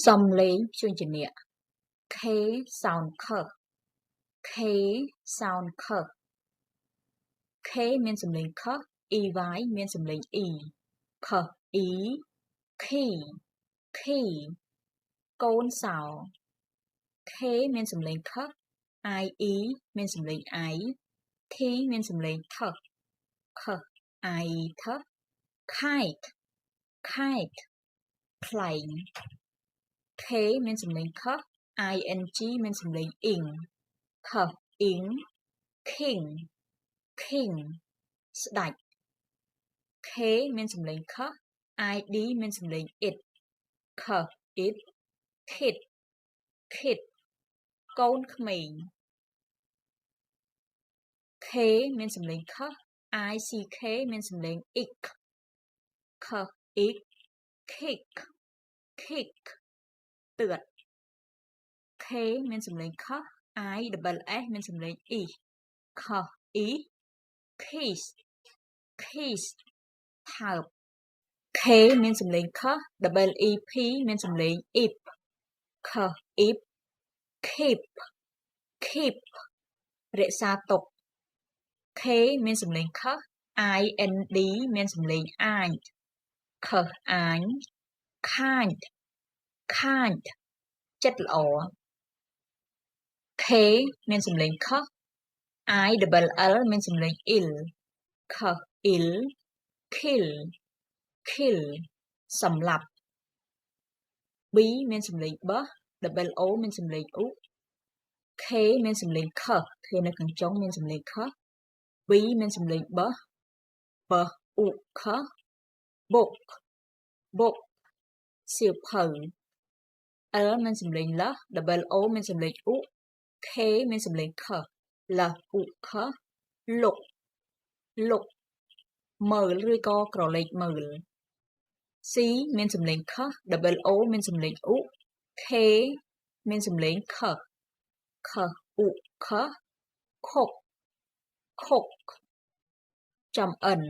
សំឡេងព្យញ្ជនៈ K sound K K sound K K មានសំឡេង K EY មានសំឡេង E K E key key កូនសោ K មានសំឡេង K IE មានសំឡេង I T មានសំឡេង T K I T kite kite ខ្លែង K មានសំឡេង K ING មានសំឡេង ing K ing king king ស្ដេច K មានសំឡេង K ID មានសំឡេង it K it kid kid កូនក្មេង K មានសំឡេង K ICK មានសំឡេង ik K ik kick kick ទឿត K មានសំឡេង K I double S មានសំឡេង E K E kiss kiss ថើប K មានសំឡេង K double EP មានសំឡេង ip K ip keep keep រក្សាទុក K មានសំឡេង K IND មានសំឡេង អាញ K អាញ kind kind ចិត្តល្អ K មានសំឡេង K I double L មានសំឡេង ill K ill kill kill សម្លាប់ B មានសំឡេង B double O មានសំឡេង U K មានសំឡេង K គឺនៅខាងចុងមានសំឡេង K B មានសំឡេង B B U K book book សៀវភៅ L មានសំឡេង L double O មានសំឡេង U K មានសំឡេង K L U K look look មើលឬក៏ក្រឡេកមើល C មានសំឡេង K double O មានសំឡេង U K មានសំឡេង K K U K cook cook ចំ N